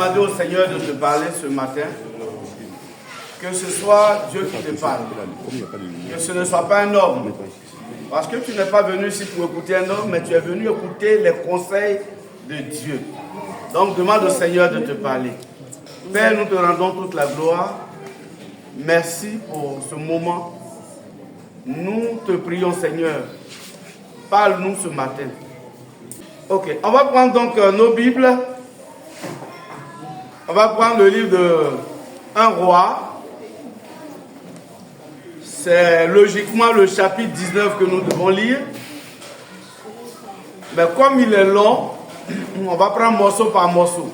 Demandez au Seigneur de te parler ce matin. Que ce soit Dieu qui te parle. Que ce ne soit pas un homme. Parce que tu n'es pas venu ici pour écouter un homme, mais tu es venu écouter les conseils de Dieu. Donc demande au Seigneur de te parler. Père, nous te rendons toute la gloire. Merci pour ce moment. Nous te prions, Seigneur. Parle-nous ce matin. Ok, on va prendre donc nos Bibles. On va prendre le livre de 1 roi. C'est logiquement le chapitre 19 que nous devons lire. Mais comme il est long, on va prendre morceau par morceau.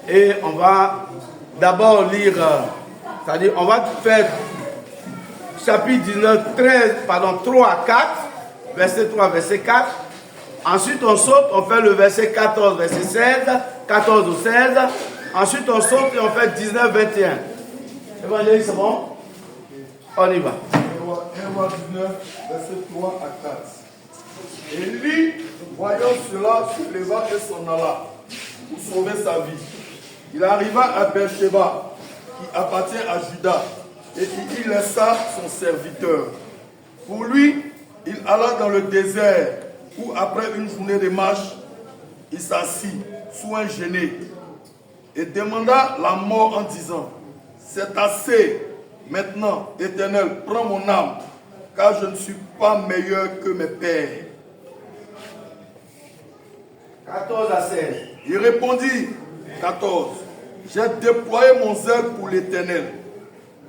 Et on va d'abord lire, c'est-à-dire on va faire chapitre 19, 3 à 4, verset 3, verset 4. Ensuite on saute, on fait le verset 14, verset 16, 14 ou 16. Ensuite on saute et on fait 19, 21. Évangéliste, c'est bon? On y va. 1 roi 19, verset 3 à 4. Élie, voyant cela, se leva et s'en alla pour sauver sa vie. Il arriva à Beersheba, qui appartient à Juda, et il y laissa son serviteur. Pour lui, il alla dans le désert, où après une journée de marche, il s'assit sous un genêt et demanda la mort en disant: c'est assez. Maintenant, Éternel, prends mon âme, car je ne suis pas meilleur que mes pères. 14 à 16. Il répondit, 14, j'ai déployé mon zèle pour l'Éternel,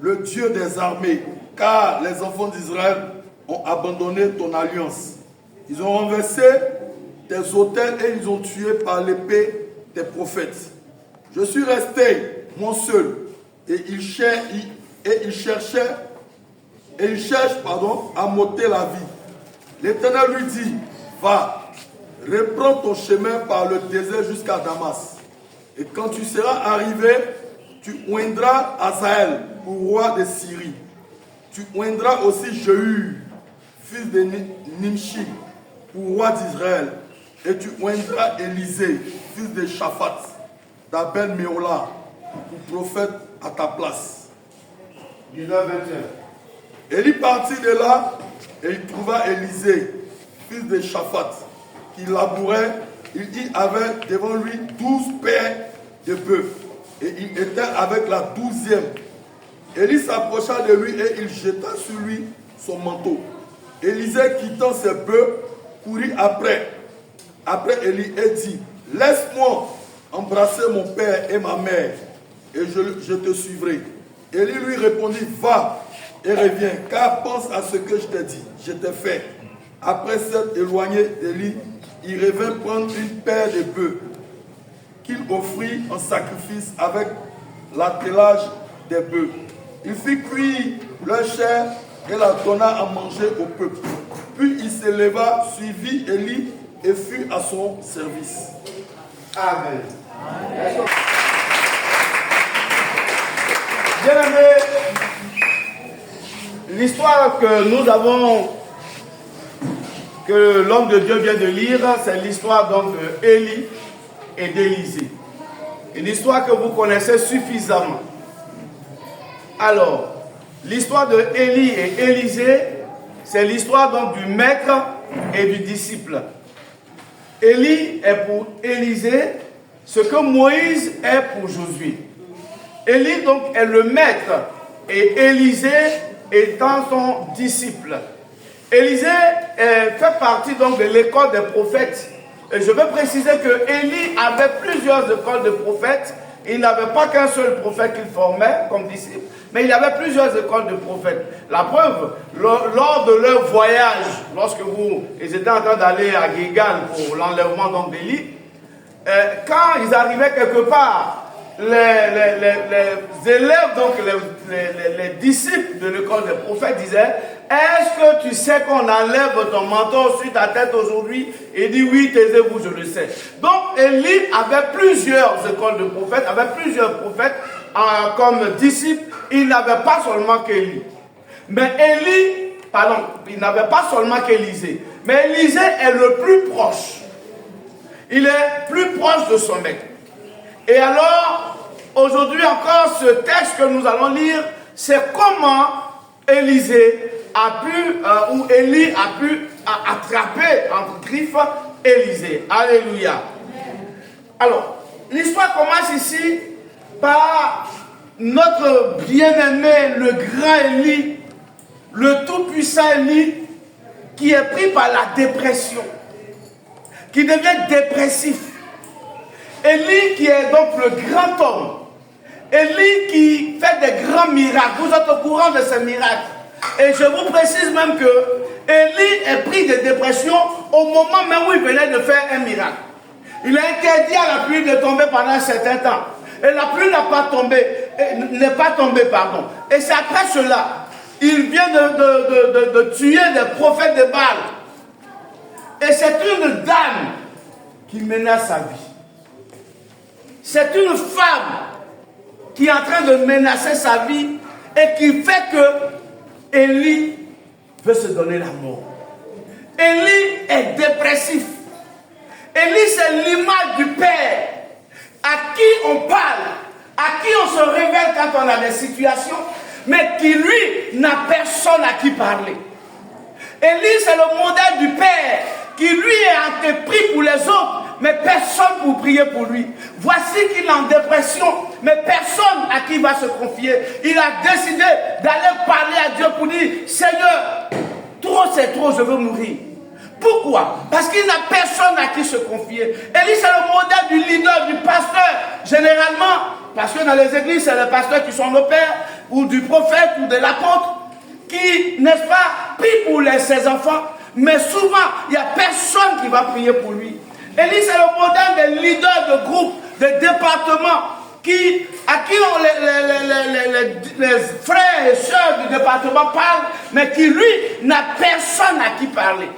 le Dieu des armées, car les enfants d'Israël ont abandonné ton alliance. Ils ont renversé tes autels et ils ont tué par l'épée tes prophètes. Je suis resté, mon seul, et il cherche à m'ôter la vie. L'Éternel lui dit, va, reprends ton chemin par le désert jusqu'à Damas. Et quand tu seras arrivé, tu oindras Hazaël pour roi de Syrie. Tu oindras aussi Jéhu, fils de Nimshi, pour roi d'Israël. Et tu oindras Élisée, fils de Shaphat, d'Abel Méola, pour prophète à ta place. 19, 21. Élie partit de là et il trouva Élisée, fils de Shaphat, qui labourait. Il y avait devant lui 12 paires de bœufs et il était avec la 12e. Élie s'approcha de lui et il jeta sur lui son manteau. Élisée, quittant ses bœufs, courut après Élie et dit: laisse-moi embrasser mon père et ma mère et je te suivrai. Élie lui répondit: va et reviens, car pense à ce que je t'ai dit, je t'ai fait. Après s'être éloigné d'Élie, il revint prendre une paire de bœufs qu'il offrit en sacrifice avec l'attelage des bœufs. Il fit cuire leur chair et la donna à manger au peuple. Puis il se leva, suivit Élie et fut à son service. Amen. Bien aimé, l'histoire que nous avons, que l'homme de Dieu vient de lire, c'est l'histoire donc d'Élie et d'Élisée. Une histoire que vous connaissez suffisamment. Alors, l'histoire de Élie et Élisée, c'est l'histoire donc du maître et du disciple. Élie est pour Élisée ce que Moïse est pour Josué. Élie donc est le maître et Élisée étant son disciple. Élisée fait partie donc de l'école des prophètes. Et je veux préciser que Élie avait plusieurs écoles de prophètes. Il n'avait pas qu'un seul prophète qu'il formait comme disciple, mais il y avait plusieurs écoles de prophètes. La preuve, lors de leur voyage, lorsque ils étaient en train d'aller à Gilgal pour l'enlèvement donc d'Élie, quand ils arrivaient quelque part, les élèves, donc les disciples de l'école des prophètes disaient: est-ce que tu sais qu'on enlève ton manteau sur ta tête aujourd'hui? Il dit: oui, taisez-vous, je le sais. Donc Élie avait plusieurs écoles de prophètes, avait plusieurs prophètes comme disciples. Il n'avait pas seulement qu'Élie. Mais il n'avait pas seulement qu'Élisée. Mais Élisée est le plus proche. Il est plus proche de son maître. Et alors, aujourd'hui encore, ce texte que nous allons lire, c'est comment Élisée a pu, ou Élie a pu attraper entre griffes Élisée. Alléluia. Alors, l'histoire commence ici par notre bien-aimé, le grand Élie, le tout-puissant Élie, qui est pris par la dépression, qui devient dépressif. Élie qui est donc le grand homme, Élie qui fait des grands miracles. Vous êtes au courant de ces miracles. Et je vous précise même que Élie est pris de dépression au moment même où il venait de faire un miracle. Il a interdit à la pluie de tomber pendant un certain temps. Et la pluie n'est pas tombée, pardon. Et c'est après cela, il vient de tuer des prophètes de Baal. Et c'est une dame qui menace sa vie. C'est une femme qui est en train de menacer sa vie et qui fait que Élie veut se donner la mort. Élie est dépressif. Élie, c'est l'image du Père à qui on parle, à qui on se révèle quand on a des situations, mais qui lui n'a personne à qui parler. Élie, c'est le modèle du Père qui lui est entrepris pour les autres, mais personne pour prier pour lui. Voici qu'il est en dépression, mais personne à qui il va se confier. Il a décidé d'aller parler à Dieu pour dire, Seigneur, trop c'est trop, je veux mourir. Pourquoi? Parce qu'il n'a personne à qui se confier. Élie, c'est le modèle du leader, du pasteur, généralement, parce que dans les églises, c'est les pasteurs qui sont nos pères, ou du prophète, ou de l'apôtre, qui, n'est-ce pas, prie pour ses enfants, mais souvent, il n'y a personne qui va prier pour lui. Élie, c'est le modèle des leaders de groupes, de départements, à qui les frères et sœurs du département parlent, mais qui, lui, n'a personne à qui parler.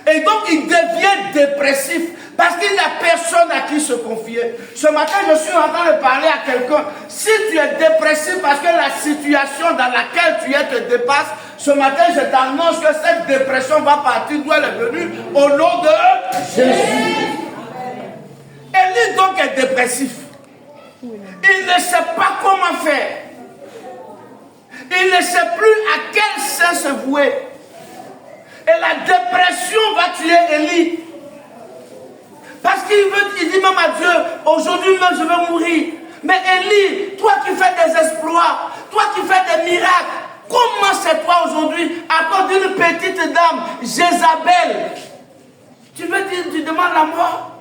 Et donc, il devient dépressif parce qu'il n'a personne à qui se confier. Ce matin, je suis en train de parler à quelqu'un. Si tu es dépressif parce que la situation dans laquelle tu es te dépasse, ce matin, je t'annonce que cette dépression va partir d'où elle est venue au nom de Jésus. Élie donc est dépressif. Il ne sait pas comment faire. Il ne sait plus à quel saint se vouer. Et la dépression va tuer Élie. Parce qu'il dit même à Dieu, aujourd'hui même je vais mourir. Mais Élie, toi qui fais des exploits, toi qui fais des miracles, comment c'est toi aujourd'hui, à cause d'une petite dame, Jézabel, tu veux dire, tu demandes la mort?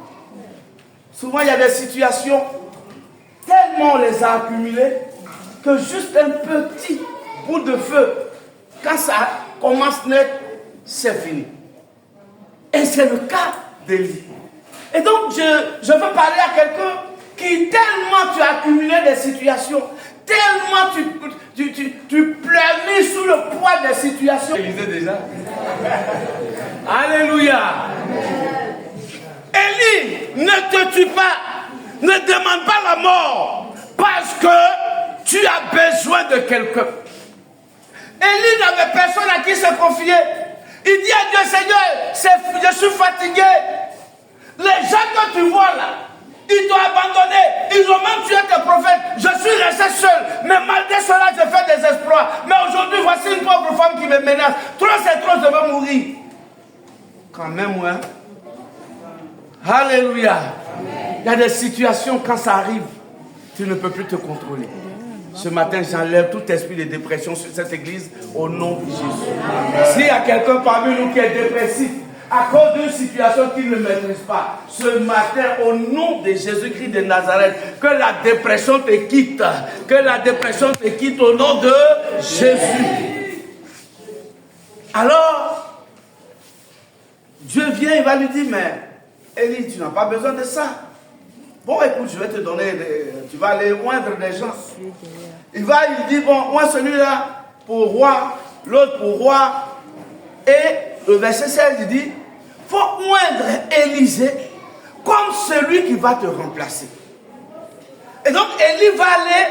Souvent il y a des situations, tellement on les a accumulées, que juste un petit bout de feu, quand ça commence net, c'est fini. Et c'est le cas d'Élie. Et donc, je veux parler à quelqu'un qui, tellement tu as accumulé des situations, tellement tu pleures sous le poids des situations. Élisée déjà. Alléluia. Élie, ne te tue pas, ne demande pas la mort, parce que tu as besoin de quelqu'un. Élie n'avait personne à qui se confier. Il dit à Dieu, Seigneur, je suis fatigué. Les gens que tu vois là, ils t'ont abandonné. Ils ont même tué tes prophètes. Je suis resté seul. Mais malgré cela, je fais des exploits. Mais aujourd'hui, voici une pauvre femme qui me menace. Trop c'est trop, je vais mourir. Quand même, ouais. Alléluia. Il y a des situations, quand ça arrive, tu ne peux plus te contrôler. Ce matin, j'enlève tout esprit de dépression sur cette église au nom de Jésus. S'il y a quelqu'un parmi nous qui est dépressif à cause d'une situation qu'il ne maîtrise pas, ce matin, au nom de Jésus-Christ de Nazareth, que la dépression te quitte. Que la dépression te quitte au nom de Jésus. Alors, Dieu vient, il va lui dire, mais Élie, tu n'as pas besoin de ça. Bon, écoute, je vais te donner, tu vas aller oindre des gens. Il dit, bon, moi celui-là pour roi, l'autre pour roi. Et le verset 16, il dit, faut oindre Élisée comme celui qui va te remplacer. Et donc, Élie va aller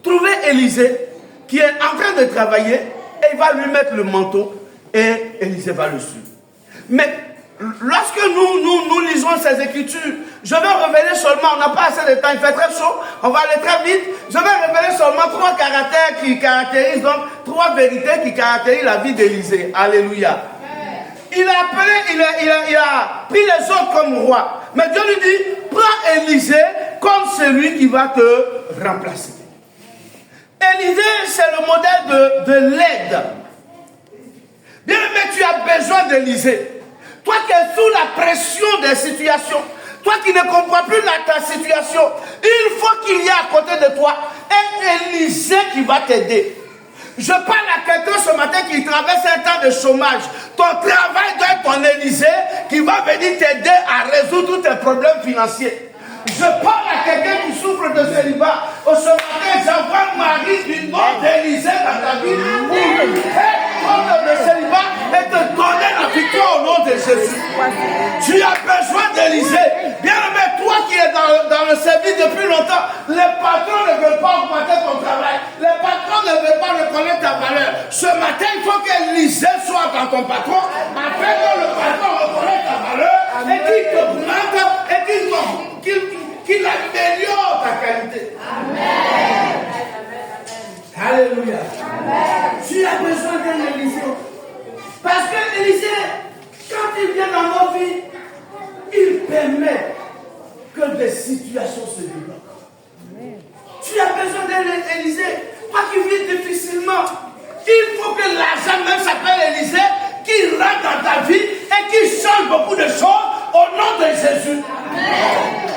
trouver Élisée, qui est en train de travailler, et il va lui mettre le manteau, et Élisée va le suivre. Mais lorsque nous lisons ces écritures, je vais révéler seulement, on n'a pas assez de temps, il fait très chaud, on va aller très vite. Je vais révéler seulement 3 caractères qui caractérisent, donc 3 vérités qui caractérisent la vie d'Élisée. Alléluia. Il a pris les autres comme roi. Mais Dieu lui dit, prends Élisée comme celui qui va te remplacer. Élisée, c'est le modèle de l'aide. Bien aimé, tu as besoin d'Élisée. Toi qui es sous la pression des situations, toi qui ne comprends plus ta situation, il faut qu'il y ait à côté de toi un Élisée qui va t'aider. Je parle à quelqu'un ce matin qui traverse un temps de chômage. Ton travail doit être ton Élisée qui va venir t'aider à résoudre tous tes problèmes financiers. Je parle à quelqu'un qui souffre de célibat. Ce matin, j'envoie Marie du nom d'Élisée dans ta vie pour faire compte de célibat et te donner la victoire au nom de Jésus. Tu as besoin d'Élisée. Bien aimé, toi qui es dans le service depuis longtemps, les patrons ne veulent pas augmenter ton travail. Les patrons ne veulent pas reconnaître ta valeur. Ce matin, il faut qu'Élisée soit dans ton patron afin que le patron reconnaisse ta valeur et qu'il t'augmente et qu'il améliore ta qualité. Amen. Alléluia. Amen. Tu as besoin d'un Élisée. Parce que Élisée, quand il vient dans nos vies, il permet que des situations se débloquent. Tu as besoin d'un Élisée. Toi qui vis difficilement, il faut que l'argent même s'appelle Élisée, qui rentre dans ta vie et qui change beaucoup de choses au nom de Jésus. Amen.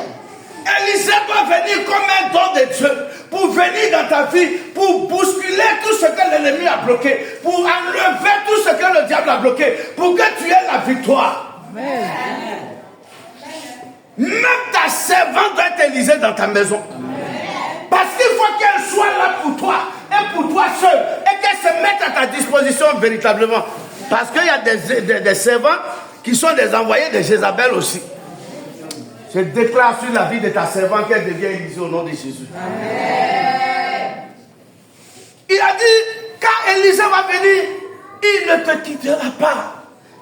Élisée doit venir comme un don de Dieu pour venir dans ta vie, pour bousculer tout ce que l'ennemi a bloqué, pour enlever tout ce que le diable a bloqué, pour que tu aies la victoire. Amen. Même ta servante doit être Élisée dans ta maison. Amen. Parce qu'il faut qu'elle soit là pour toi et pour toi seul et qu'elle se mette à ta disposition véritablement. Parce qu'il y a des servants qui sont des envoyés de Jézabel aussi. Je déclare sur la vie de ta servante qu'elle devient Élisée au nom de Jésus. Amen. Il a dit, quand Élisée va venir, il ne te quittera pas.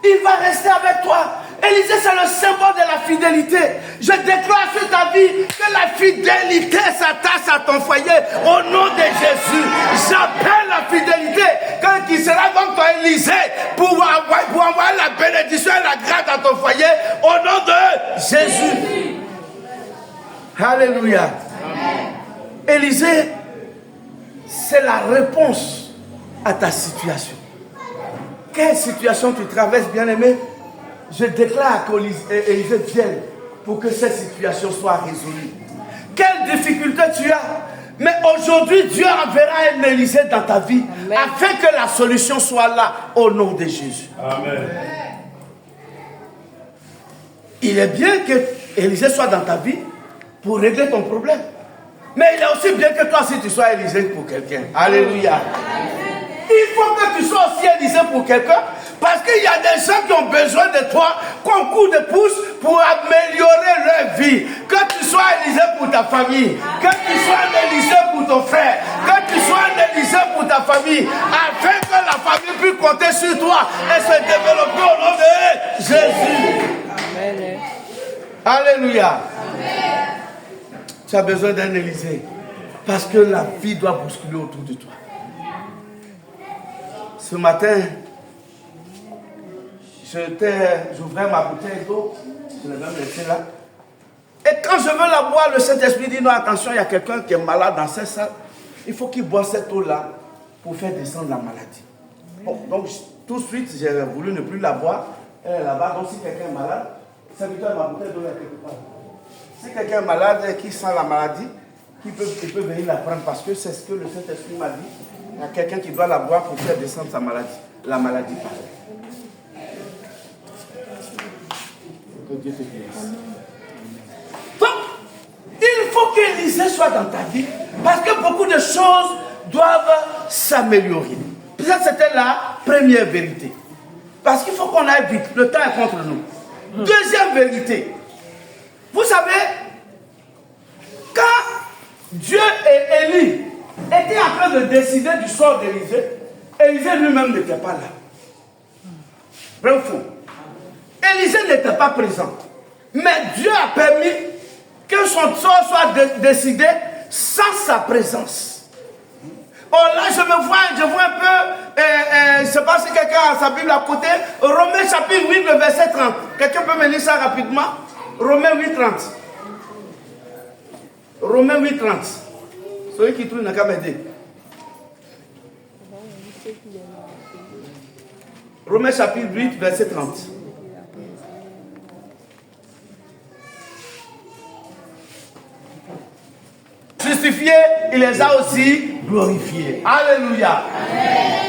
Il va rester avec toi. Élisée, c'est le symbole de la fidélité. Je déclare sur ta vie que la fidélité s'attache à ton foyer au nom de Jésus. J'appelle la fidélité qui sera donc ton Élisée pour envoyer la bénédiction et la grâce dans ton foyer au nom de Jésus. Alléluia. Élisée, c'est la réponse à ta situation. Quelle situation tu traverses, bien-aimé? Je déclare qu'Élisée vienne pour que cette situation soit résolue. Quelle difficulté tu as? Mais aujourd'hui, Dieu enverra un Élisée dans ta vie. Amen. Afin que la solution soit là au nom de Jésus. Amen. Il est bien que Élisée soit dans ta vie pour régler ton problème. Mais il est aussi bien que toi, si tu sois Élisée pour quelqu'un. Alléluia. Il faut que tu sois aussi Élisée pour quelqu'un. Parce qu'il y a des gens qui ont besoin de toi comme coup de pouce pour améliorer leur vie. Que tu sois Élisée pour ta famille, que tu sois un Élisée pour ton frère, que tu sois un Élisée pour ta famille, afin que la famille puisse compter sur toi et se développer au nom de Jésus. Amen. Alléluia. Amen. Tu as besoin d'un Élisée parce que la vie doit bousculer autour de toi. Ce matin, j'ouvrais ma bouteille d'eau, je l'ai même laissée là. Et quand je veux la boire, le Saint-Esprit dit non, attention, il y a quelqu'un qui est malade dans cette salle. Il faut qu'il boive cette eau-là pour faire descendre la maladie. Bon, donc tout de suite, j'ai voulu ne plus la boire. Elle est là-bas, donc si quelqu'un est malade, serviteur, ma bouteille d'eau est quelque part. Si quelqu'un est malade et qui sent la maladie, il peut venir la prendre parce que c'est ce que le Saint-Esprit m'a dit. Il y a quelqu'un qui doit la boire pour faire descendre sa maladie. La maladie. Que Dieu te bénisse. Donc, il faut qu'Élisée soit dans ta vie parce que beaucoup de choses doivent s'améliorer. Ça, c'était la première vérité. Parce qu'il faut qu'on aille vite. Le temps est contre nous. Deuxième vérité. Vous savez, quand Dieu et Élie étaient en train de décider du sort d'Élisée, Élisée lui-même n'était pas là. Vrai ou faux? Élisée n'était pas présent. Mais Dieu a permis que son sort soit décidé sans sa présence. Oh là, je vois un peu, je ne sais pas si quelqu'un a sa Bible à côté, Romains chapitre 8, le verset 30. Quelqu'un peut me lire ça rapidement? Romains 8, 30. Romains 8, 30. Celui qui trouve n'a qu'à m'aider. Romains chapitre 8, verset 30. Justifié, il les a aussi glorifiés. Alléluia.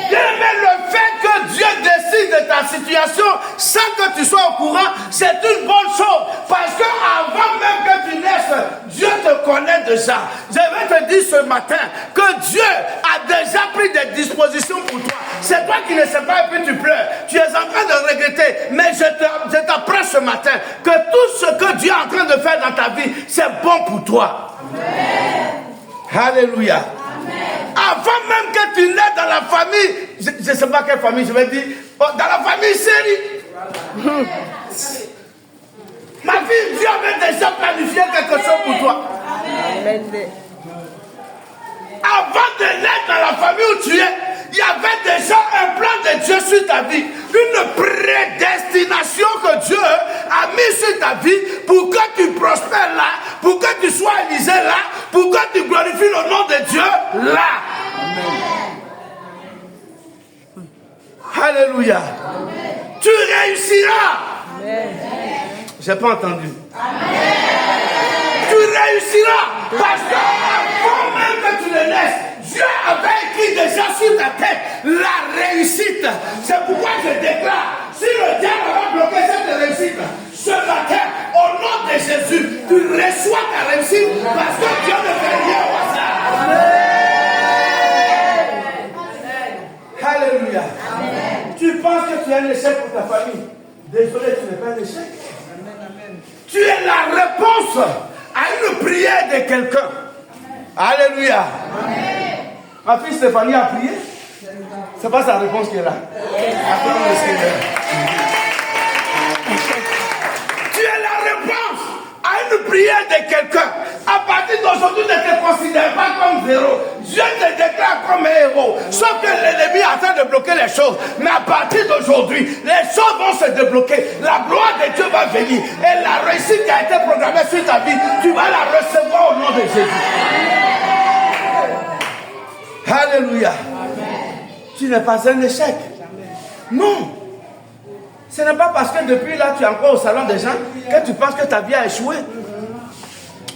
Mais le fait que Dieu décide de ta situation sans que tu sois au courant, c'est une bonne chose. Parce que avant même que tu naisses, Dieu te connaît déjà. Je vais te dire ce matin que Dieu a déjà pris des dispositions pour toi. C'est toi qui ne sais pas et puis tu pleures. Tu es en train de regretter. Mais je t'apprends ce matin que tout ce que Dieu est en train de faire dans ta vie, c'est bon pour toi. Amen. Alléluia. Amen. Avant même que tu nais dans la famille, je ne sais pas quelle famille je vais dire, dans la famille série. Ma fille, Dieu avait déjà planifié quelque chose pour toi. Amen. Avant de naître dans la famille où tu es, il y avait déjà un plan de Dieu sur ta vie. Une prédestination que Dieu a mis sur ta vie pour que tu prospères là, pour que tu sois élisé là, pour que tu glorifies le nom de Dieu là. Amen. Alléluia. Amen. Tu réussiras. Je n'ai pas entendu. Amen. Tu réussiras parce qu'avant même que tu le laisses, Dieu avait écrit déjà sur ta tête la réussite. C'est pourquoi je déclare, si le diable va bloquer cette réussite, ce matin, au nom de Jésus, tu reçois ta réussite parce que Dieu ne fait rien au hasard. Amen. Alléluia. Amen. Tu penses que tu es un échec pour ta famille. Désolé, tu n'es pas un échec. Amen. Tu es la réponse à une prière de quelqu'un. Alléluia. Amen. Ma fille Stéphanie a prié. C'est pas sa réponse qui est là. Acclame le Seigneur. Tu es la réponse à une prière de quelqu'un. À partir d'aujourd'hui, ne te considère pas comme zéro. Dieu te déclare comme un héros. Sauf que l'ennemi est en train de bloquer les choses. Mais à partir d'aujourd'hui, les choses vont se débloquer. La gloire de Dieu va venir. Et la réussite qui a été programmée sur ta vie, tu vas la recevoir au nom de Jésus. Alléluia. Tu n'es pas un échec. Non. Ce n'est pas parce que depuis là, tu es encore au salon des gens que tu penses que ta vie a échoué.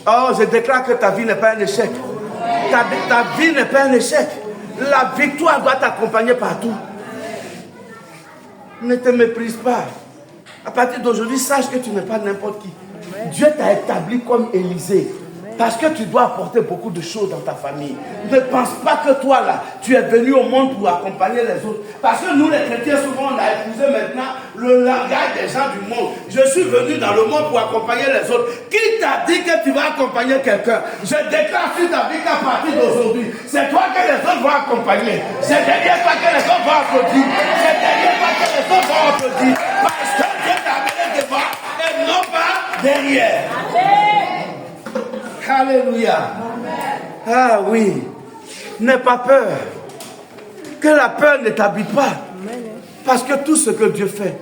Oh, je déclare que ta vie n'est pas un échec. Ta vie n'est pas un échec. La victoire doit t'accompagner partout. Ne te méprise pas. À partir d'aujourd'hui, sache que tu n'es pas n'importe qui. Dieu t'a établi comme Élisée. Parce que tu dois apporter beaucoup de choses dans ta famille. Ne pense pas que toi là, tu es venu au monde pour accompagner les autres. Parce que nous les chrétiens, souvent on a épousé maintenant le langage des gens du monde. Je suis venu dans le monde pour accompagner les autres. Qui t'a dit que tu vas accompagner quelqu'un? Je déclare sur ta vie qu'à partir d'aujourd'hui, c'est toi que les autres vont accompagner. C'est derrière toi que les autres vont applaudir. C'est derrière toi que les autres vont applaudir. Parce que Dieu t'a amené devant et non pas derrière. Amen. Alléluia. Amen. Ah oui. N'aie pas peur. Que la peur ne t'habite pas. Amen. Parce que tout ce que Dieu fait,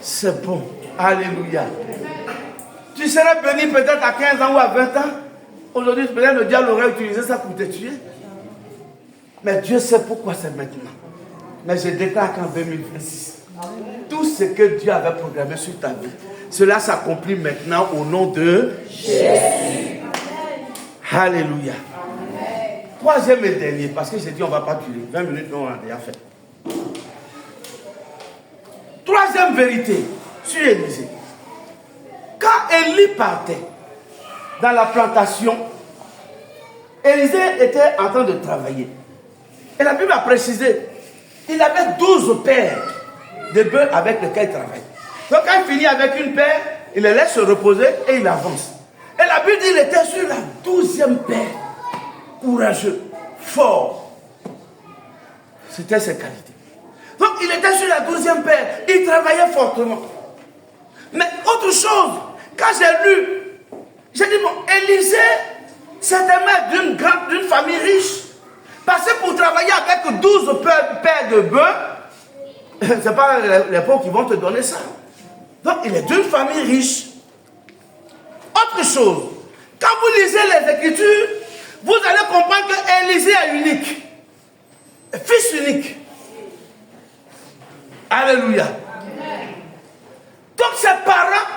c'est bon. Alléluia. Tu serais béni peut-être à 15 ans ou à 20 ans. Aujourd'hui, peut-être le diable aurait utilisé ça pour te tuer. Mais Dieu sait pourquoi c'est maintenant. Mais je déclare qu'en 2026, tout ce que Dieu avait programmé sur ta vie, cela s'accomplit maintenant au nom de Jésus. Alléluia. Amen. Troisième et dernier, parce que j'ai dit on ne va pas durer. 20 minutes, on a déjà fait. Troisième vérité sur Élisée. Quand Élie partait dans la plantation, Élisée était en train de travailler. Et la Bible a précisé, il avait 12 paires de bœufs avec lesquels il travaillait. Donc quand il finit avec une paire, il les laisse se reposer et il avance. Et la Bible dit qu'il était sur la 12e paire. Courageux, fort. C'était ses qualités. Donc il était sur la 12e paire. Il travaillait fortement. Mais autre chose, quand j'ai lu, j'ai dit, bon, Élisée, certainement d'une famille riche. Parce que pour travailler avec 12 paires de bœufs, ce n'est pas les pauvres qui vont te donner ça. Donc, il est d'une famille riche. Autre chose, quand vous lisez les Écritures, vous allez comprendre que Élisée est unique. Fils unique. Alléluia. Donc, ses parents,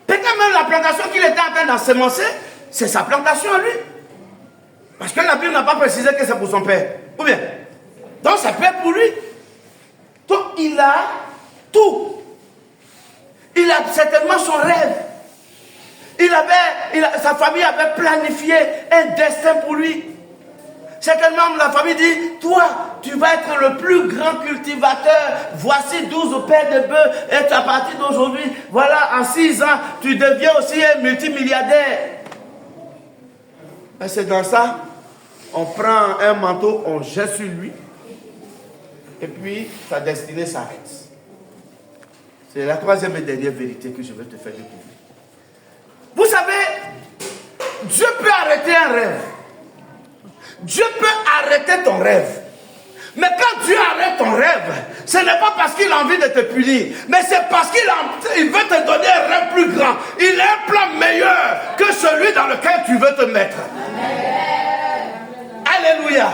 peut-être même la plantation qu'il était en train d'ensemencer, c'est sa plantation à lui. Parce que la Bible n'a pas précisé que c'est pour son père. Ou bien? Donc, c'est père pour lui. Donc, il a tout. Il a certainement son rêve. Sa famille avait planifié un destin pour lui. Certainement, la famille dit, toi, tu vas être le plus grand cultivateur. Voici 12 paires de bœufs. Et à partir d'aujourd'hui, voilà, en 6 ans, tu deviens aussi un multimilliardaire. Et c'est dans ça, on prend un manteau, on jette sur lui. Et puis, sa destinée s'arrête. C'est la troisième et dernière vérité que je vais te faire découvrir. Vous savez, Dieu peut arrêter un rêve. Dieu peut arrêter ton rêve. Mais quand Dieu arrête ton rêve, ce n'est pas parce qu'il a envie de te punir, mais c'est parce qu'il veut te donner un rêve plus grand. Il a un plan meilleur que celui dans lequel tu veux te mettre. Amen. Alléluia.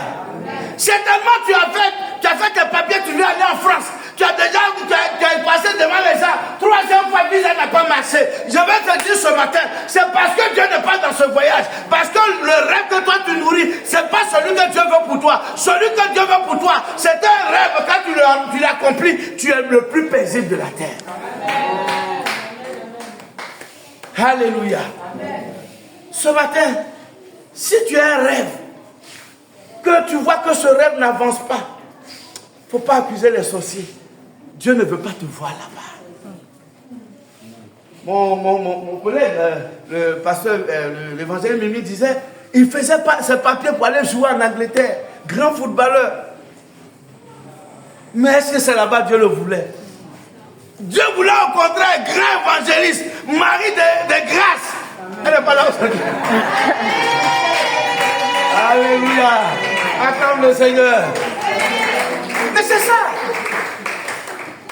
Certainement, tu as fait tes papiers, tu veux aller en France. Tu as passé devant les gens. 3e fois, visa n'a pas marché. Je vais te dire ce matin, c'est parce que Dieu n'est pas dans ce voyage. Parce que le rêve que toi tu nourris, c'est pas celui que Dieu veut pour toi. Celui que Dieu veut pour toi, c'est un rêve. Quand tu l'accomplis, tu es le plus paisible de la terre. Amen. Alléluia. Amen. Ce matin, si tu as un rêve, que tu vois que ce rêve n'avance pas, il ne faut pas accuser les sorciers. Dieu ne veut pas te voir là-bas. Mon collègue, le pasteur, l'évangile Mimi disait, il faisait ses papiers pour aller jouer en Angleterre. Grand footballeur. Mais est-ce que c'est là-bas Dieu le voulait? Dieu voulait au contraire grand évangéliste, mari de grâce. Elle n'est pas là aujourd'hui. Alléluia. Acclame le Seigneur. Mais c'est ça.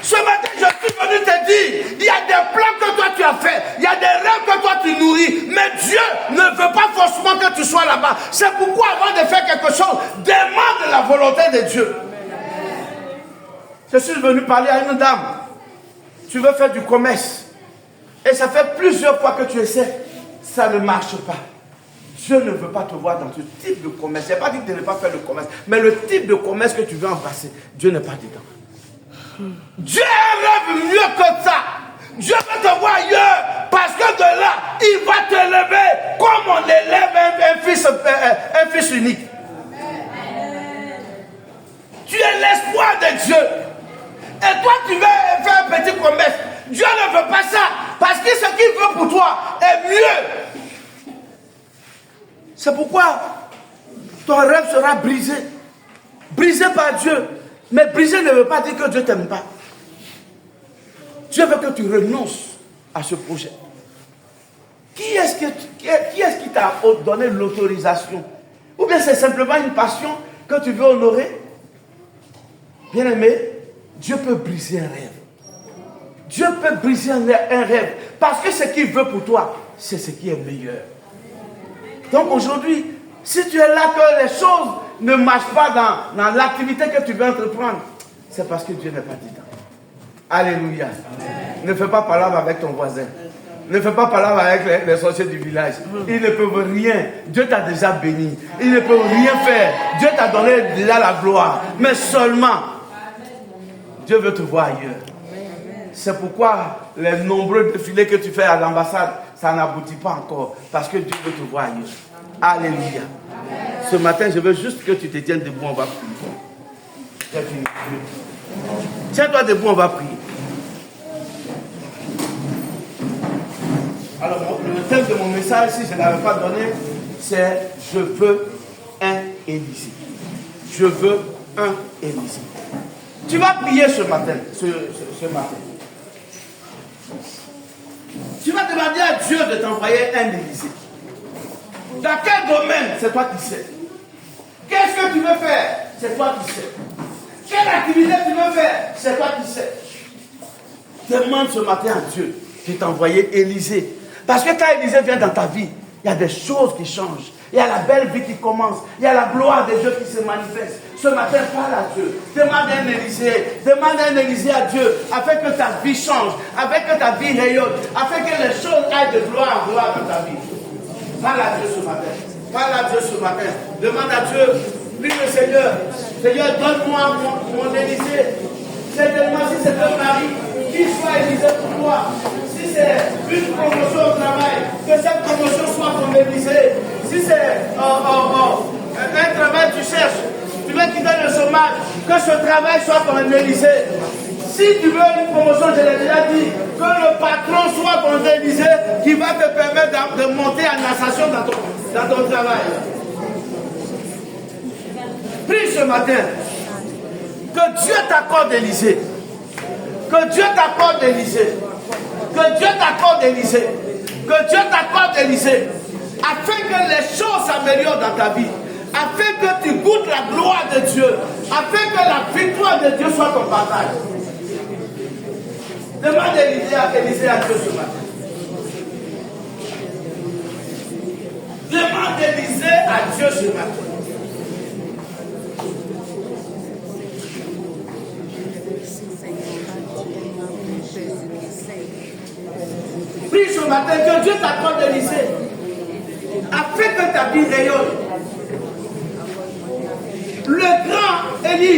Ce matin, je suis venu te dire, il y a des plans que toi tu as fait, il y a des rêves que toi tu nourris, mais Dieu ne veut pas forcément que tu sois là-bas. C'est pourquoi avant de faire quelque chose, demande la volonté de Dieu. Je suis venu parler à une dame. Tu veux faire du commerce. Et ça fait plusieurs fois que tu essaies. Ça ne marche pas. Dieu ne veut pas te voir dans ce type de commerce. Je n'ai pas dit de ne pas faire le commerce. Mais le type de commerce que tu veux embrasser, Dieu n'est pas dedans. Dieu rêve mieux que ça. Dieu veut te voir ailleurs. Parce que de là, il va te lever comme on élève un fils unique. Tu es l'espoir de Dieu. Et toi, tu veux faire un petit commerce. Dieu ne veut pas ça. Parce que ce qu'il veut pour toi est mieux. C'est pourquoi ton rêve sera brisé. Brisé par Dieu. Mais brisé ne veut pas dire que Dieu ne t'aime pas. Dieu veut que tu renonces à ce projet. Qui est-ce qui t'a donné l'autorisation? Ou bien c'est simplement une passion que tu veux honorer? Bien aimé, Dieu peut briser un rêve. Dieu peut briser un rêve. Parce que ce qu'il veut pour toi, c'est ce qui est meilleur. Donc aujourd'hui, si tu es là que les choses ne marchent pas dans l'activité que tu veux entreprendre, c'est parce que Dieu n'est pas dedans. Alléluia. Amen. Ne fais pas palabre avec ton voisin. Ne fais pas palabre avec les sorciers du village. Ils ne peuvent rien. Dieu t'a déjà béni. Ils ne peuvent rien faire. Dieu t'a donné déjà la gloire. Mais seulement, Dieu veut te voir ailleurs. C'est pourquoi les nombreux défilés que tu fais à l'ambassade, ça n'aboutit pas encore. Parce que Dieu veut te voir ailleurs. Alléluia. Ce matin, je veux juste que tu te tiennes debout, on va prier. Tiens-toi debout, on va prier. Alors, le thème de mon message, si je ne l'avais pas donné, c'est « Je veux un Élisée ». Je veux un Élisée. Tu vas prier ce matin. Ce matin. Tu vas demander à Dieu de t'envoyer un Élysée. Dans quel domaine? C'est toi qui sais. Qu'est-ce que tu veux faire? C'est toi qui sais. Quelle activité tu veux faire? C'est toi qui sais. Demande ce matin à Dieu de t'envoyer Élysée. Parce que quand Élysée vient dans ta vie, il y a des choses qui changent. Il y a la belle vie qui commence. Il y a la gloire de Dieu qui se manifeste. Ce matin, parle à Dieu. Demande un Élysée. Demande un Élysée à Dieu. Afin que ta vie change. Afin que ta vie rayonne. Afin que les choses aillent de gloire en gloire dans ta vie. Parle à Dieu ce matin. Parle à Dieu ce matin. Demande à Dieu. Prie le Seigneur. Seigneur, donne-moi mon Élysée. Certainement, si c'est un mari, qu'il soit Élysée pour toi. Si c'est une promotion au travail, que cette promotion soit ton Élysée. Si c'est un travail que tu cherches, tu veux quitter le chômage, que ce travail soit ton Élysée. Si tu veux une promotion, je l'ai déjà dit, que le patron soit ton Élysée qui va te permettre de monter en ascension dans ton travail. Prie ce matin. Que Dieu t'accorde Élysée. Que Dieu t'accorde Élysée. Que Dieu t'accorde Élysée. Que Dieu t'accorde Élysée. Afin que les choses s'améliorent dans ta vie. Afin que tu goûtes la gloire de Dieu. Afin que la victoire de Dieu soit ton partage. Demande Élysée à Dieu ce matin. Demande Élysée à Dieu ce matin. Prie ce matin que Dieu t'accorde Élysée. Afin que ta vie rayonne. Le grand Élie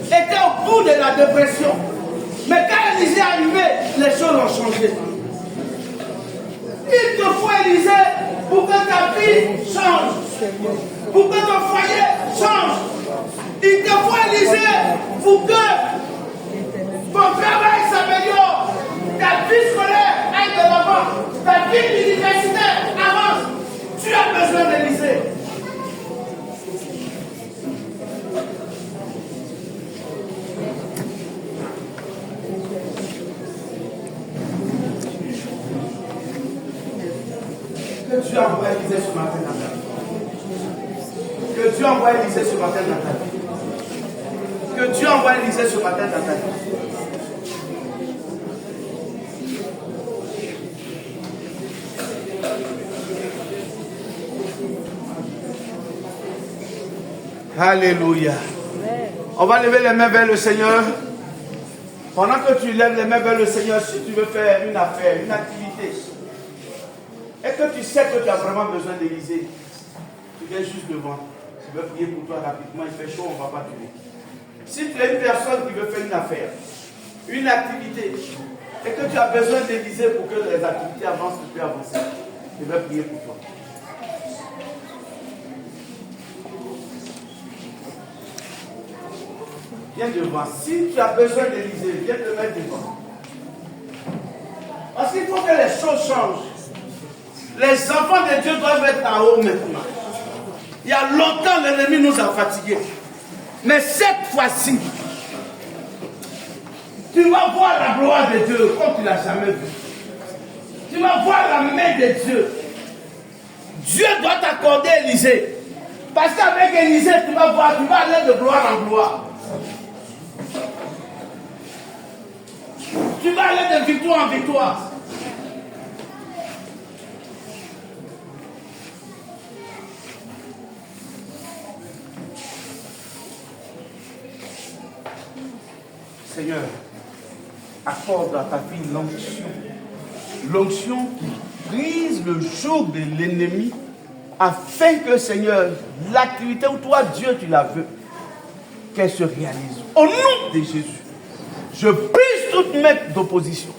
était au bout de la dépression. Mais quand Élysée est arrivé, les choses ont changé. Il te faut Élysée pour que ta vie change. Pour que ton foyer change. Il te faut Élysée pour que ton travail s'améliore. Ta vie scolaire aille de l'avant. Ta vie universitaire avance. Tu as besoin d'Élysée. Que Dieu envoie Élysée ce matin dans ta vie. Que Dieu envoie Élysée ce matin dans ta vie. Que Dieu envoie Élysée ce matin dans ta vie. Alléluia. On va lever les mains vers le Seigneur. Pendant que tu lèves les mains vers le Seigneur, si tu veux faire une affaire, une activité, et que tu sais que tu as vraiment besoin d'Élysée, tu viens juste devant. Je vais prier pour toi rapidement, il fait chaud, on ne va pas tuer. Si tu es une personne qui veut faire une affaire, une activité, et que tu as besoin d'Élysée pour que les activités avancent, tu peux avancer. Je vais prier pour toi. Viens devant. Si tu as besoin d'Élysée, viens te mettre devant. Parce qu'il faut que les choses changent. Les enfants de Dieu doivent être en haut maintenant. Il y a longtemps, l'ennemi nous a fatigués. Mais cette fois-ci, tu vas voir la gloire de Dieu comme tu ne l'as jamais vu. Tu vas voir la main de Dieu. Dieu doit t'accorder Élysée. Parce qu'avec Élysée, tu vas voir, tu vas aller de gloire en gloire. Tu vas aller de victoire en victoire. Seigneur, accorde à ta fille l'onction. L'onction qui brise le joug de l'ennemi afin que, Seigneur, l'activité où toi, Dieu, tu la veux, qu'elle se réalise. Au nom de Jésus, je brise toute main d'opposition.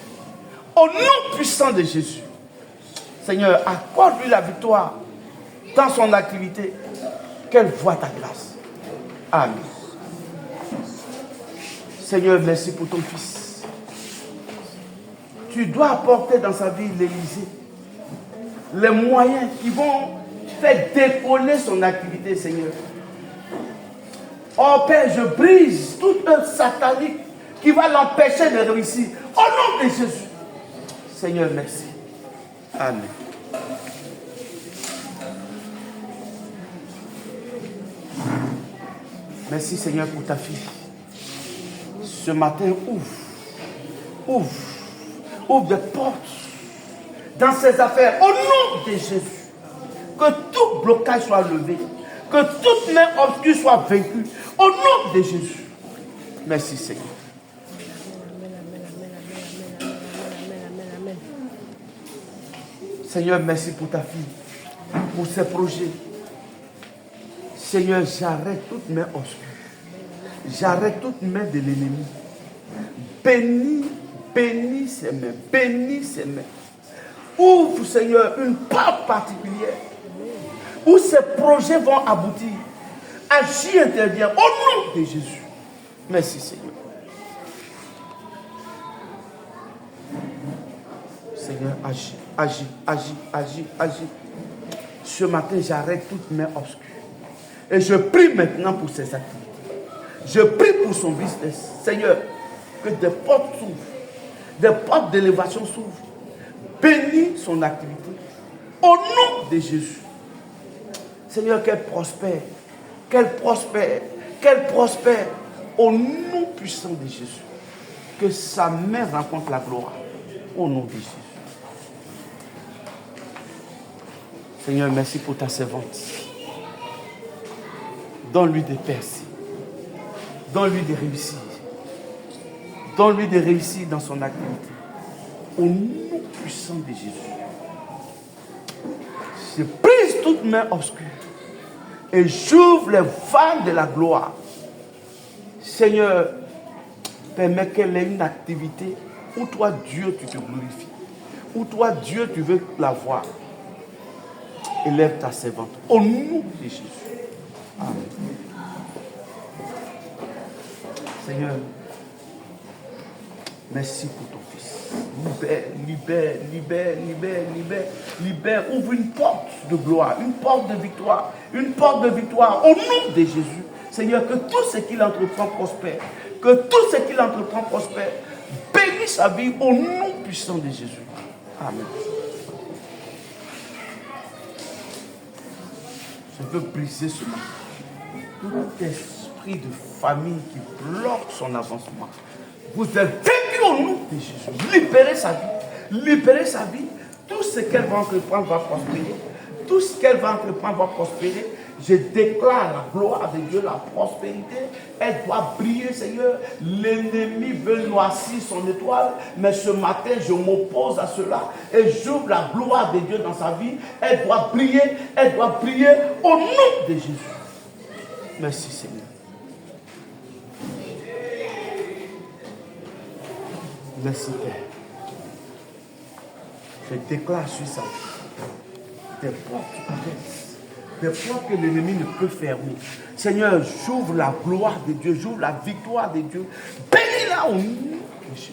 Au nom puissant de Jésus, Seigneur, accorde-lui la victoire dans son activité, qu'elle voie ta grâce. Amen. Seigneur, merci pour ton fils. Tu dois apporter dans sa vie l'Élysée, les moyens qui vont faire décoller son activité, Seigneur. Oh Père, je brise toute œuvre satanique qui va l'empêcher de réussir. Au nom de Jésus. Seigneur, merci. Amen. Merci Seigneur pour ta fille. Ce matin, ouvre des portes dans ses affaires. Au nom de Jésus, que tout blocage soit levé, que toute main obscure soit vaincue. Au nom de Jésus. Merci Seigneur. Seigneur, merci pour ta fille, pour ses projets. Seigneur, j'arrête toute main obscure. J'arrête toute main de l'ennemi. Bénis ses mains. Bénis ses mains. Ouvre, Seigneur, une porte particulière où ces projets vont aboutir. Agis, intervient au nom de Jésus. Merci, Seigneur. Seigneur, agis. Ce matin, j'arrête toute main obscure. Et je prie maintenant pour ses activités. Je prie pour son business. Seigneur, que des portes s'ouvrent. Des portes d'élévation s'ouvrent. Bénis son activité. Au nom de Jésus. Seigneur, qu'elle prospère. Qu'elle prospère. Au nom puissant de Jésus. Que sa main rencontre la gloire. Au nom de Jésus. Seigneur, merci pour ta servante. Donne-lui des percées. Donne-lui des réussites. Donne-lui des réussites dans son activité. Au nom puissant de Jésus. Je brise toute main obscure. Et j'ouvre les vannes de la gloire. Seigneur, permets qu'elle ait une activité où toi, Dieu, tu te glorifies. Où toi, Dieu, tu veux la voir. Élève ta servante. Au nom de Jésus. Amen. Seigneur, merci pour ton fils. Libère. Ouvre une porte de gloire, une porte de victoire. Une porte de victoire au nom de Jésus. Seigneur, que tout ce qu'il entreprend prospère. Que tout ce qu'il entreprend prospère. Bénis sa vie au nom puissant de Jésus. Amen. Je veux briser ce matin tout esprit de famille qui bloque son avancement. Vous êtes vaincu au nom de Jésus. Libérez sa vie. Libérez sa vie. Tout ce qu'elle va entreprendre va prospérer. Tout ce qu'elle va entreprendre va prospérer. Je déclare la gloire de Dieu, la prospérité. Elle doit briller, Seigneur. L'ennemi veut noircir son étoile. Mais ce matin, je m'oppose à cela. Et j'ouvre la gloire de Dieu dans sa vie. Elle doit briller. Elle doit briller au nom de Jésus. Merci, Seigneur. Merci, Père. Je déclare sur sa vie des portes ouvertes. Des portes que l'ennemi ne peut fermer. Seigneur, j'ouvre la gloire de Dieu, j'ouvre la victoire de Dieu. Bénis-la au nom de Jésus.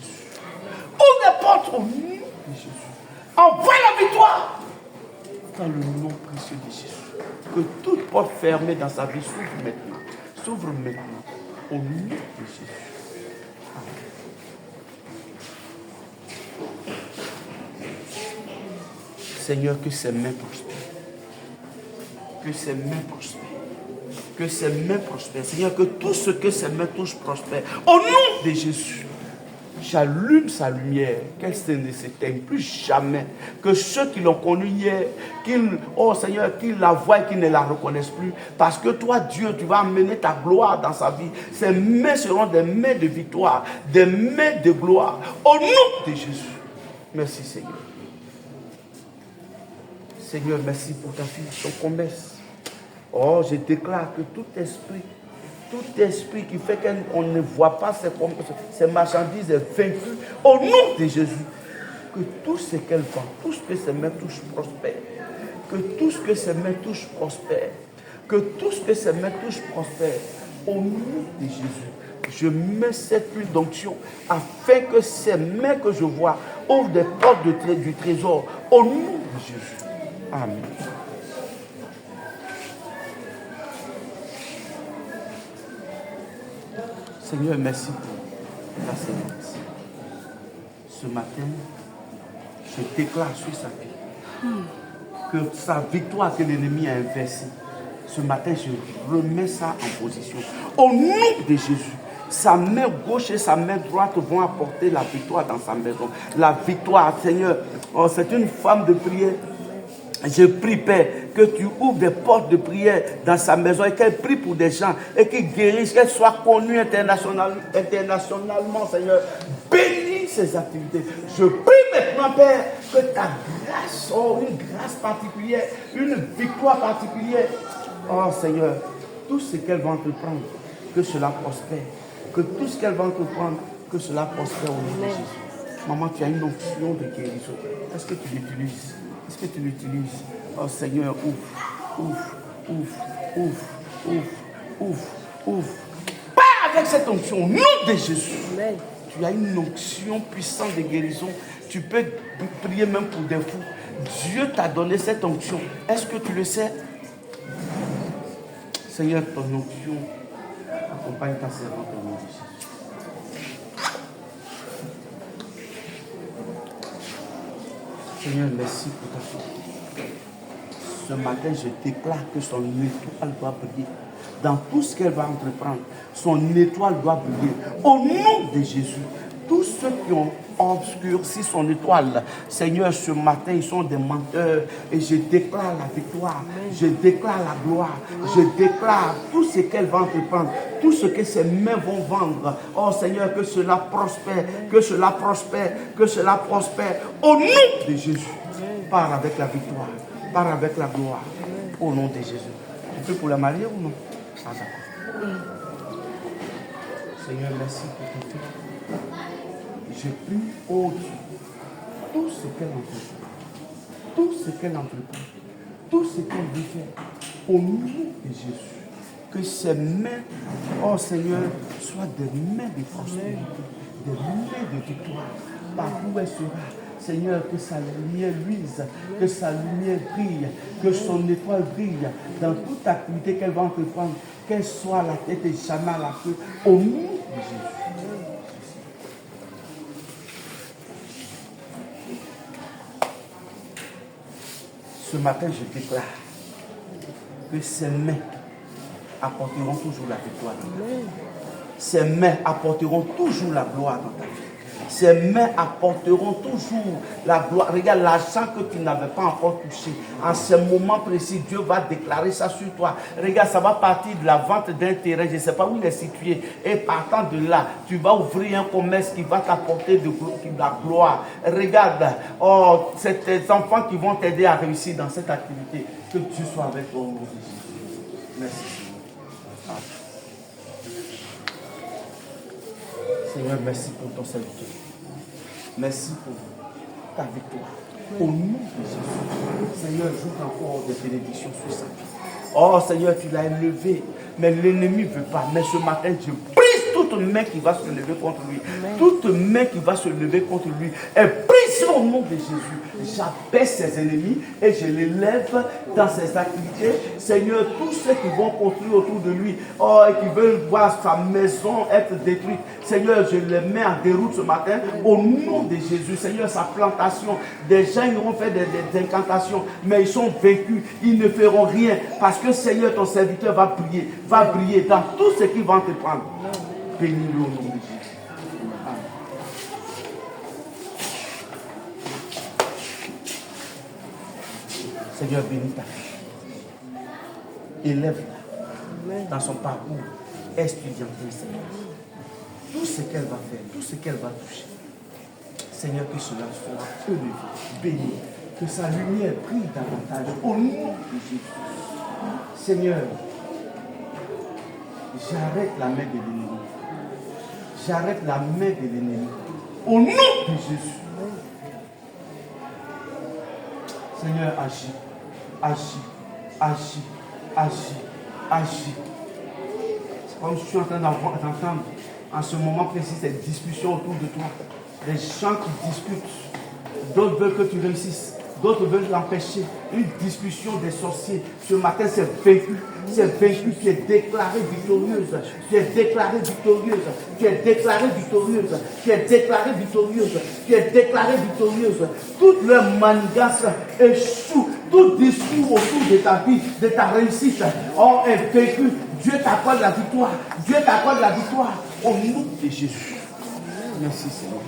Ouvre les portes au nom de Jésus. Envoie la victoire dans le nom précieux de Jésus. Que toute porte fermée dans sa vie s'ouvre maintenant. S'ouvre maintenant au nom de Jésus. Amen. Seigneur, que ses mains prospèrent. Que ses mains prospèrent. Que ses mains prospèrent. Seigneur, que tout ce que ses mains touchent prospère. Au nom de Jésus, j'allume sa lumière, qu'elle ne s'éteigne plus jamais. Que ceux qui l'ont connue hier, oh Seigneur, qu'ils la voient et qu'ils ne la reconnaissent plus. Parce que toi, Dieu, tu vas amener ta gloire dans sa vie. Ses mains seront des mains de victoire, des mains de gloire. Au nom de Jésus. Merci Seigneur. Seigneur, merci pour ta fille, son commerce. Oh, je déclare que tout esprit qui fait qu'on ne voit pas ces marchandises est vaincu. Au nom de Jésus, que tout ce qu'elle vend, tout ce que ses mains touchent prospère. Que tout ce que ses mains touchent prospère. Que tout ce que ses mains touchent prospère. Au nom de Jésus, je mets cette huile d'onction afin que ces mains que je vois ouvrent des portes du trésor. Au nom de Jésus. Amen. Seigneur, merci pour ta séance. Ce matin, je déclare sur sa vie que sa victoire que l'ennemi a inversée, ce matin, je remets ça en position. Au nom de Jésus, sa main gauche et sa main droite vont apporter la victoire dans sa maison. La victoire, Seigneur, oh, c'est une femme de prière. Je prie, Père, que tu ouvres des portes de prière dans sa maison et qu'elle prie pour des gens et qu'elle guérisse, qu'elle soit connue internationalement, Seigneur. Bénis ses activités. Je prie maintenant, Père, que ta grâce, oh, une grâce particulière, une victoire particulière. Oh, Seigneur, tout ce qu'elle va entreprendre, que cela prospère. Que tout ce qu'elle va entreprendre, que cela prospère au nom de Jésus. Maman, tu as une onction de guérison. Est-ce que tu l'utilises? Est-ce que tu l'utilises? Oh Seigneur, ouvre. Pas avec cette onction, au nom de Jésus. Amen. Tu as une onction puissante de guérison. Tu peux prier même pour des fous. Dieu t'a donné cette onction. Est-ce que tu le sais? Seigneur, ton onction accompagne ta servante au nom de Jésus. Seigneur, merci pour ta fille. Ce matin, je déclare que son étoile doit briller. Dans tout ce qu'elle va entreprendre, son étoile doit briller. Au nom de Jésus, tous ceux qui ont obscurci son étoile, Seigneur, ce matin, ils sont des menteurs. Et je déclare la victoire. Je déclare la gloire. Je déclare tout ce qu'elle va entreprendre. Tout ce que ses mains vont vendre. Oh Seigneur, que cela prospère. Que cela prospère. Que cela prospère. Au nom de Jésus. Pars avec la victoire. Pars avec la gloire. Au nom de Jésus. Tu peux pour la marier ou non? Ah, d'accord. Seigneur, merci pour ton fils. Je prie au Dieu, tout ce qu'elle entreprend, tout ce qu'elle entreprend, tout ce qu'elle veut faire, au nom de Jésus, que ses mains, oh Seigneur, soient des mains de prospérité, des mains de victoire, partout où elle sera. Seigneur, que sa lumière luise, que sa lumière brille, que son étoile brille dans toute activité qu'elle va entreprendre, qu'elle soit la tête et jamais la queue, au nom de Jésus. Ce matin, je déclare que ces mains apporteront toujours la victoire dans ta vie. Ces mains apporteront toujours la gloire dans ta vie. Ces mains apporteront toujours la gloire. Regarde l'argent que tu n'avais pas encore touché. En ce moment précis, Dieu va déclarer ça sur toi. Regarde, ça va partir de la vente d'un terrain. Je ne sais pas où il est situé. Et partant de là, tu vas ouvrir un commerce qui va t'apporter de la gloire. Regarde, oh, c'est tes enfants qui vont t'aider à réussir dans cette activité. Que Dieu soit avec toi au nom de Jésus. Merci. Seigneur, merci pour ton serviteur. Merci pour ta victoire. Au nom de Jésus. Seigneur, joue encore des bénédictions sur sa vie. Oh Seigneur, tu l'as élevé, mais l'ennemi ne veut pas. Mais ce matin, je brise toute main qui va se lever contre lui. Amen. Toute main qui va se lever contre lui est brisée au nom de Jésus. J'abaisse ses ennemis et je les lève dans ses activités. Seigneur, tous ceux qui vont construire autour de lui, oh, et qui veulent voir sa maison être détruite, Seigneur, je les mets en déroute ce matin au nom de Jésus. Seigneur, sa plantation, des gens iront faire des incantations, mais ils sont vaincus, ils ne feront rien parce que Seigneur, ton serviteur va briller dans tout ce qu'il va entreprendre. Bénis-le au nom de Jésus. Amen. Seigneur, bénis ta fille. Élève-la dans son parcours estudiantin, Seigneur. Tout ce qu'elle va faire, tout ce qu'elle va toucher, Seigneur, que cela soit élevé, béni, que sa lumière brille davantage au nom de Jésus. Seigneur, j'arrête la main de l'ennemi. J'arrête la main de l'ennemi. Au nom de Jésus. Seigneur, agis. C'est comme je suis en train d'entendre en ce moment précis cette discussion autour de toi. Des gens qui discutent. D'autres veulent que tu réussisses. D'autres veulent l'empêcher. Une discussion des sorciers. Ce matin, c'est vaincu. C'est vaincu. Tu es déclaré victorieuse. Tu es déclaré victorieuse. Tu es déclaré victorieuse. Tu es déclaré victorieuse. Tu es déclaré victorieuse. Toute leur manigance échoue. Tout discours autour de ta vie, de ta réussite, est vaincu. Dieu t'accorde la victoire. Dieu t'accorde la victoire. Au nom de Jésus. Merci Seigneur.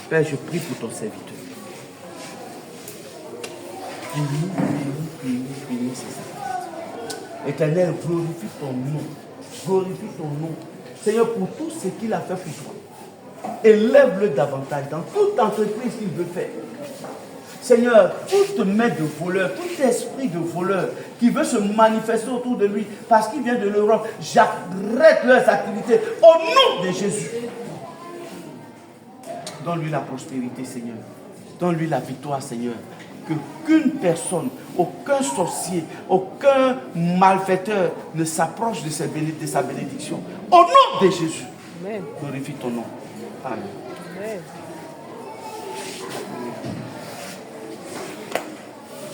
Père, je prie pour ton serviteur. Bénis ses serviteurs. Éternel, glorifie ton nom. Glorifie ton nom. Seigneur, pour tout ce qu'il a fait pour toi, élève-le davantage dans toute entreprise qu'il veut faire. Seigneur, toute main de voleur, tout esprit de voleur qui veut se manifester autour de lui parce qu'il vient de l'Europe, j'arrête leurs activités au nom de Jésus. Donne-lui la prospérité, Seigneur. Donne-lui la victoire, Seigneur. Qu'aucune personne, aucun sorcier, aucun malfaiteur ne s'approche de sa bénédiction. Au nom de Jésus. Amen. Glorifie ton nom. Amen. Amen.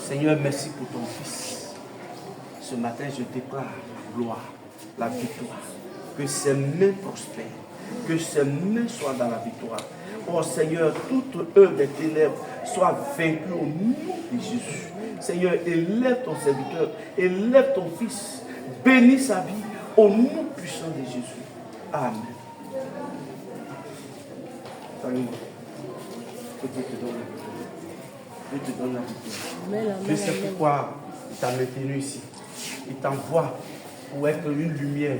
Seigneur, merci pour ton Fils. Ce matin, je déclare la gloire, la victoire. Que ses mains prospèrent. Que ses mains soient dans la victoire. Oh Seigneur, toute œuvre des ténèbres soit vaincue au nom de Jésus. Seigneur, élève ton serviteur, élève ton Fils, bénis sa vie au nom puissant de Jésus. Amen. Salut. Que Dieu te donne la victoire. Dieu te donne la victoire. Je sais pourquoi il t'a maintenu ici. Il t'envoie pour être une lumière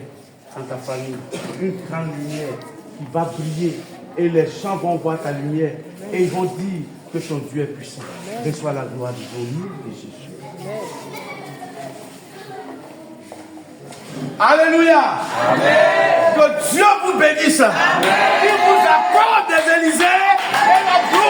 dans ta famille, une grande lumière qui va briller. Et les gens vont voir ta lumière et ils vont dire que ton Dieu est puissant. Reçois la gloire du nom de Jésus. Alléluia. Amen. Que Dieu vous bénisse. Qu'il vous accorde des Élysées et la gloire.